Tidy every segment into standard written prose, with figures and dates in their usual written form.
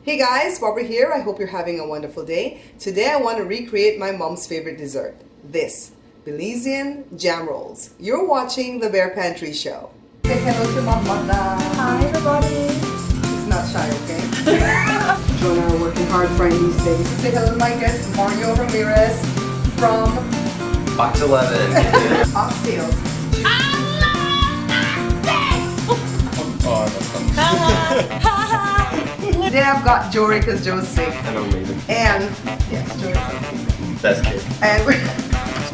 Hey guys, Barbara here. I hope you're having a wonderful day. Today I want to recreate my mom's favorite dessert. This, Belizean jam rolls. You're watching the Bear Pantry Show. Say hello to Mama. Hi everybody. She's not shy, okay? Joe and I are working hard frying these things. Say hello to my guest, Mario Ramirez from Box 11. Oxtails. Today I've got Jory because Joe's sick. And I'm leaving. And, yes, Jory's sick. Best kid. And we're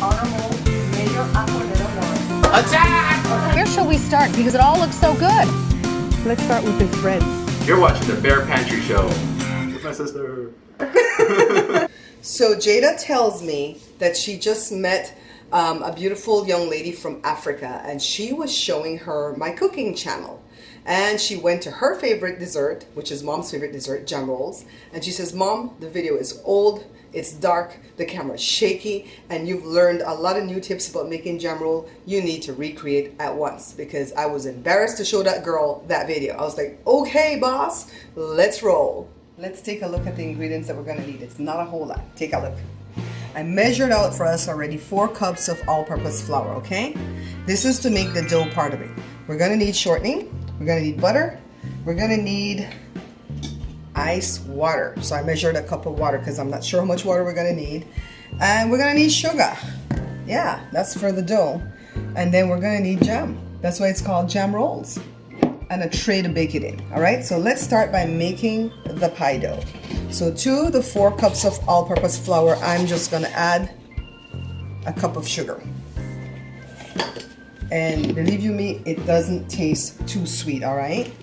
Honorable Mayor Aquilina Warren. Attack! Where shall we start? Because it all looks so good. Let's start with this bread. You're watching the Bear Pantry Show with my sister. So Jada tells me that she just met a beautiful young lady from Africa, and she was showing her my cooking channel. And she went to her favorite dessert, which is Mom's favorite dessert, jam rolls. And she says, Mom, the video is old, it's dark, the camera's shaky, and you've learned a lot of new tips about making jam roll. You need to recreate at once, because I was embarrassed to show that girl that video. I was like, okay, boss, let's roll. Let's take a look at the ingredients that we're gonna need. It's not a whole lot. Take a look. I measured out for us already 4 cups of all-purpose flour, okay? This is to make the dough part of it. We're gonna need shortening. We're gonna need butter. We're gonna need ice water. So I measured a cup of water because I'm not sure how much water we're gonna need. And we're gonna need sugar. Yeah, that's for the dough. And then we're gonna need jam. That's why it's called jam rolls. And a tray to bake it in. All right, so let's start by making the pie dough. So to the 4 cups of all-purpose flour, I'm just gonna add a cup of sugar. And believe you me, it doesn't taste too sweet, all right?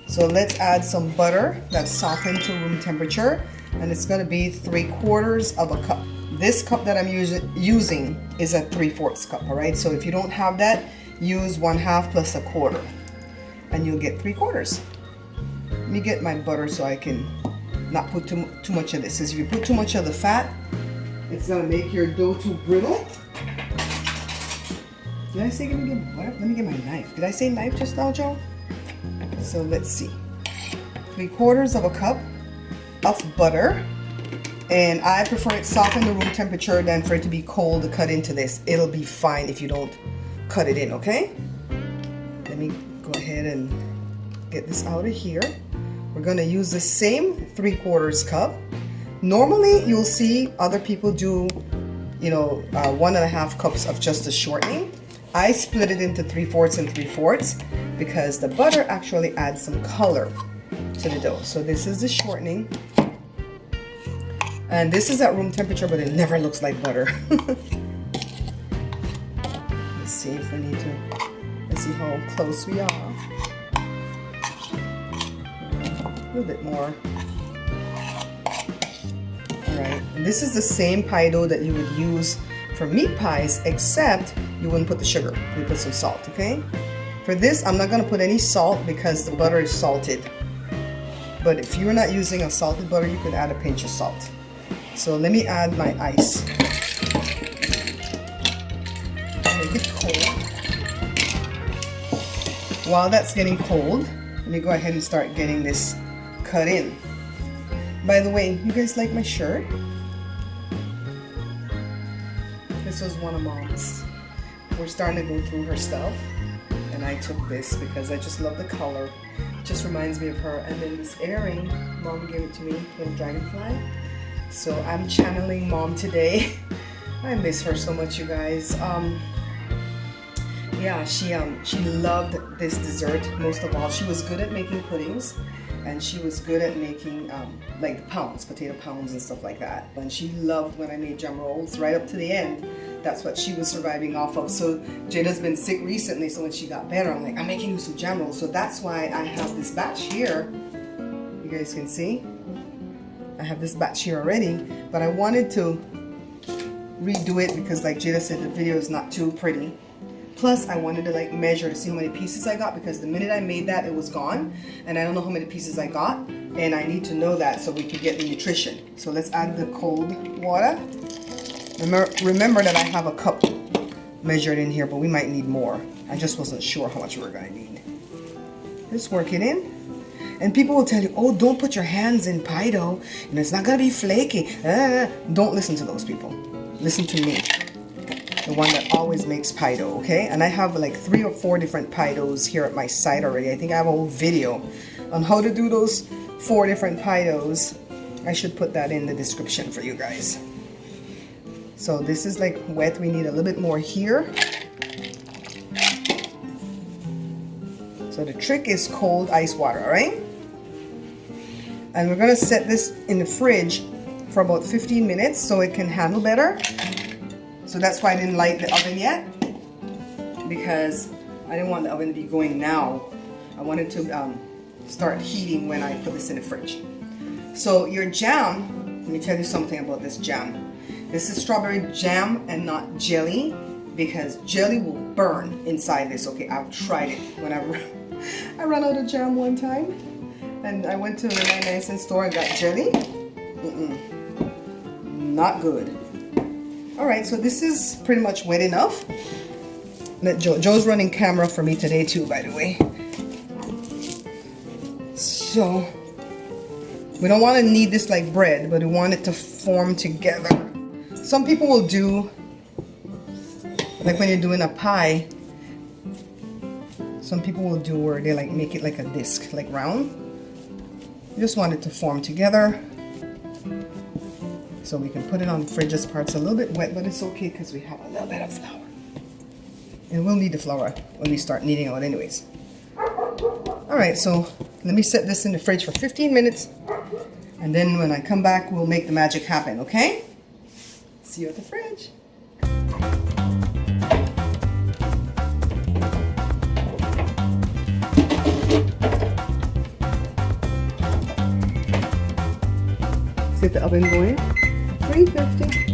So let's add some butter that's softened to room temperature, and it's gonna be 3/4 of a cup. This cup that I'm using is a 3/4 cup, all right? So if you don't have that, use 1/2 plus 1/4, and you'll get 3/4. Let me get my butter so I can not put too much of this. Because if you put too much of the fat, it's gonna make your dough too brittle. Did I say let me get my knife. Did I say knife just now, Joe? So let's see. 3/4 of a cup of butter. And I prefer it softened to room temperature than for it to be cold to cut into this. It'll be fine if you don't cut it in, okay? Let me go ahead and get this out of here. We're gonna use the same 3/4 cup. Normally, you'll see other people do, 1.5 cups of just the shortening. I split it into 3/4 and 3/4 because the butter actually adds some color to the dough. So this is the shortening. And this is at room temperature, but it never looks like butter. Let's see if we need to, let's see how close we are. A little bit more. All right, and this is the same pie dough that you would use for meat pies, except you wouldn't put the sugar, you put some salt, okay? For this, I'm not gonna put any salt because the butter is salted. But if you're not using a salted butter, you could add a pinch of salt. So let me add my ice. Make it cold. While that's getting cold, let me go ahead and start getting this cut in. By the way, you guys like my shirt? This was one of Mom's. We're starting to go through her stuff, and I took this because I just love the color. It just reminds me of her. And then this earring, Mom gave it to me, little dragonfly. So I'm channeling Mom today. I miss her so much, you guys. Yeah, she loved this dessert most of all. She was good at making puddings, and she was good at making like the pounds, potato pounds and stuff like that. And she loved when I made jam rolls right up to the end. That's what she was surviving off of. So Jada's been sick recently, so when she got better, I'm like, I'm making you some jam rolls. So that's why I have this batch here. You guys can see. I have this batch here already, but I wanted to redo it because, like Jada said, the video is not too pretty. Plus, I wanted to like measure to see how many pieces I got, because the minute I made that, it was gone, and I don't know how many pieces I got, and I need to know that so we could get the nutrition. So let's add the cold water. Remember that I have a cup measured in here, but we might need more. I just wasn't sure how much we were gonna need. Just work it in. And people will tell you, oh, don't put your hands in pie dough, and it's not gonna be flaky. Don't listen to those people. Listen to me, the one that always makes pie dough, okay? And I have like 3 or 4 different pie doughs here at my site already. I think I have a whole video on how to do those 4 different pie doughs. I should put that in the description for you guys. So this is like wet. We need a little bit more here. So the trick is cold ice water, all right? And we're gonna set this in the fridge for about 15 minutes so it can handle better. So that's why I didn't light the oven yet, because I didn't want the oven to be going now. I wanted to start heating when I put this in the fridge. So your jam, let me tell you something about this jam. This is strawberry jam and not jelly, because jelly will burn inside this. Okay, I've tried it when I ran out of jam one time, and I went to the 99-cent store and got jelly. Not good. All right, so this is pretty much wet enough. Joe's running camera for me today too, by the way. So we don't want to knead this like bread, but we want it to form together. Some people will do, like when you're doing a pie, some people will do where they like make it like a disc, like round. You just want it to form together. So we can put it on the fridge. This part's a little bit wet, but it's okay because we have a little bit of flour. And we'll need the flour when we start kneading out anyways. All right, so let me set this in the fridge for 15 minutes. And then when I come back, we'll make the magic happen, okay? See you at the fridge. Let's get the oven going. 350.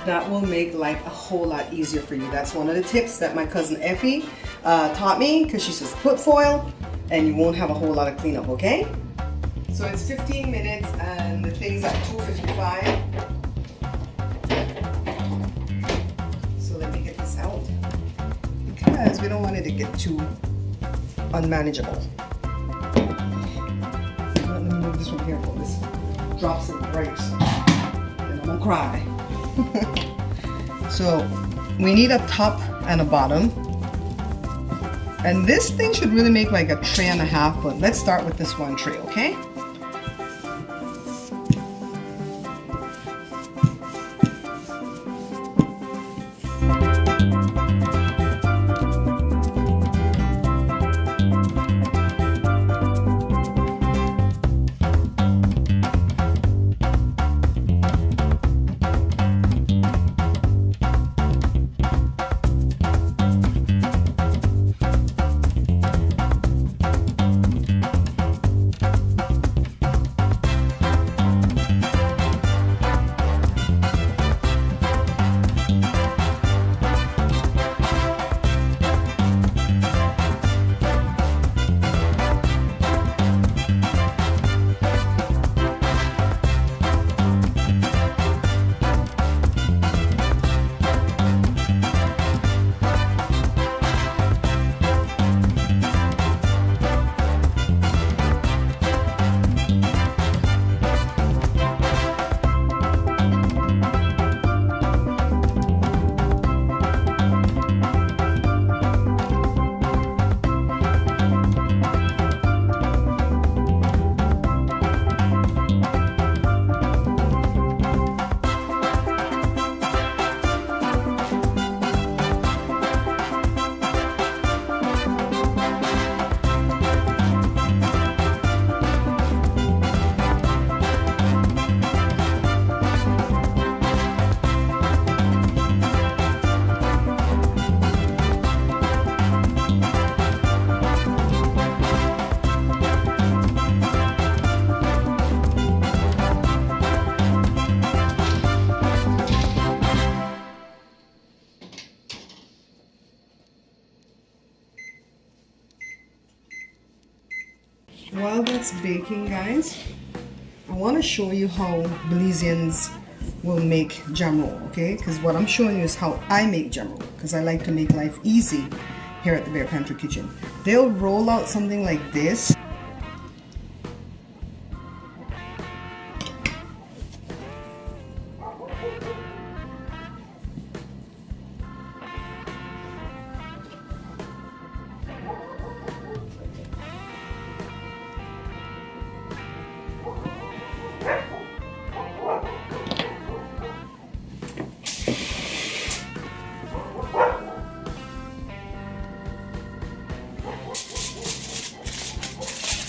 That will make life a whole lot easier for you. That's one of the tips that my cousin Effie taught me, because she says put foil and you won't have a whole lot of cleanup, okay? So it's 15 minutes and the thing's at 255. So let me get this out, because we don't want it to get too unmanageable. Let me move this from here, for this drops and breaks. Then I'm gonna cry. So we need a top and a bottom, and this thing should really make like a 3.5, but let's start with this one tray, okay? While that's baking, guys, I want to show you how Belizeans will make jam roll, okay? Because what I'm showing you is how I make jam roll, because I like to make life easy here at the Bear Pantry Kitchen. They'll roll out something like this.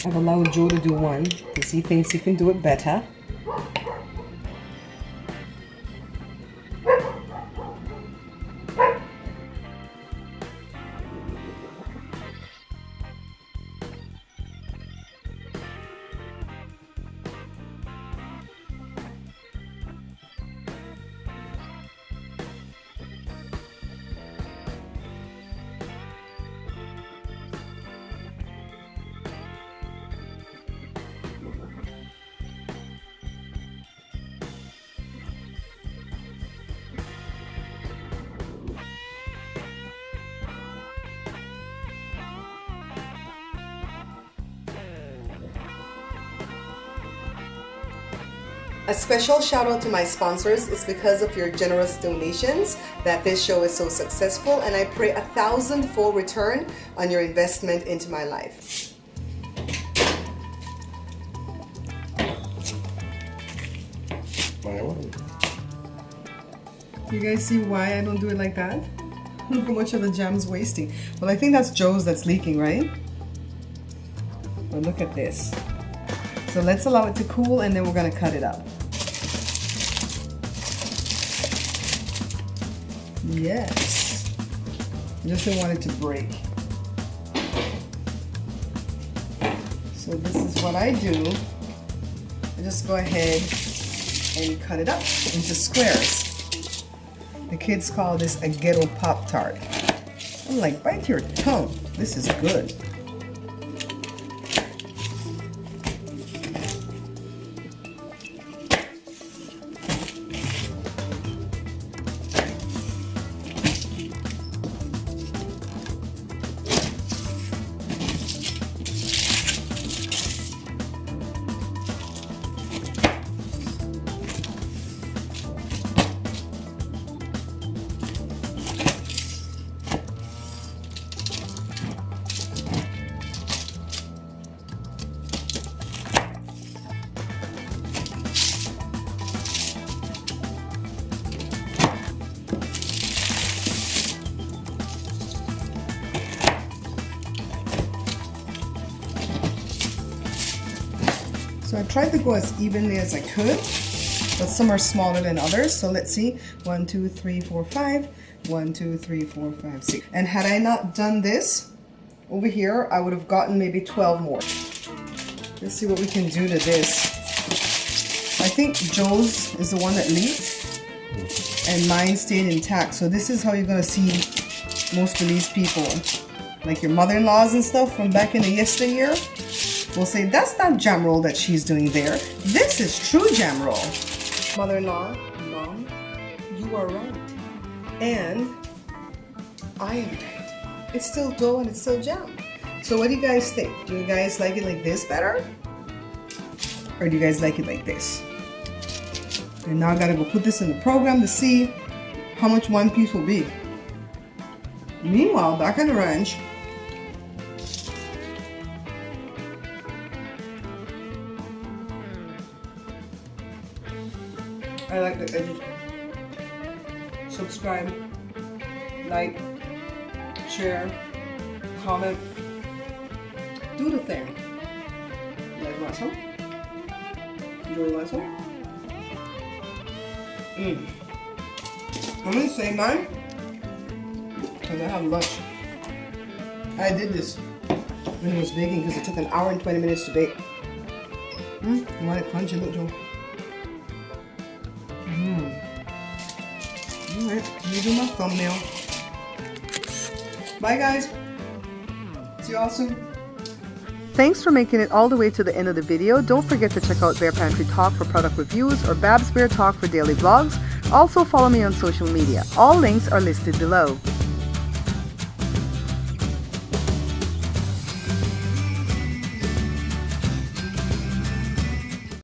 I've allowed Joe to do one because he thinks he can do it better. A special shout out to my sponsors. It's because of your generous donations that this show is so successful, and I pray 1,000-fold return on your investment into my life. You guys see why I don't do it like that? Look how much of the jam's wasting. Well, I think that's Joe's that's leaking, right? But look at this. So let's allow it to cool and then we're gonna cut it up. Yes. Just don't want it to break. So this is what I do. I just go ahead and cut it up into squares. The kids call this a ghetto Pop-Tart. I'm like, bite your tongue. This is good. So I tried to go as evenly as I could, but some are smaller than others. So let's see, 1, 2, 3, 4, 5, 1, 2, 3, 4, 5, 6. And had I not done this over here, I would have gotten maybe 12 more. Let's see what we can do to this. I think Joe's is the one that leaked, and mine stayed intact. So this is how you're gonna see most of these people, like your mother-in-laws and stuff from back in the yesteryear, will say, that's not jam roll that she's doing there. This is true jam roll. Mother-in-law, Mom, you are right. And I am right. It's still dough and it's still jam. So what do you guys think? Do you guys like it like this better? Or do you guys like it like this? And now I gotta go put this in the program to see how much one piece will be. Meanwhile, back on the ranch, I like the edges. Subscribe, like, share, comment, do the thing. You guys want some? You want some? I'm gonna say mine because I have lunch. I did this when it was baking because it took an hour and 20 minutes to bake. You want it crunchy, look, Joe. Alright, let me do my thumbnail. Bye guys. See you all soon. Thanks for making it all the way to the end of the video. Don't forget to check out Bear Pantry Talk for product reviews or Babs Bear Talk for daily vlogs. Also follow me on social media. All links are listed below.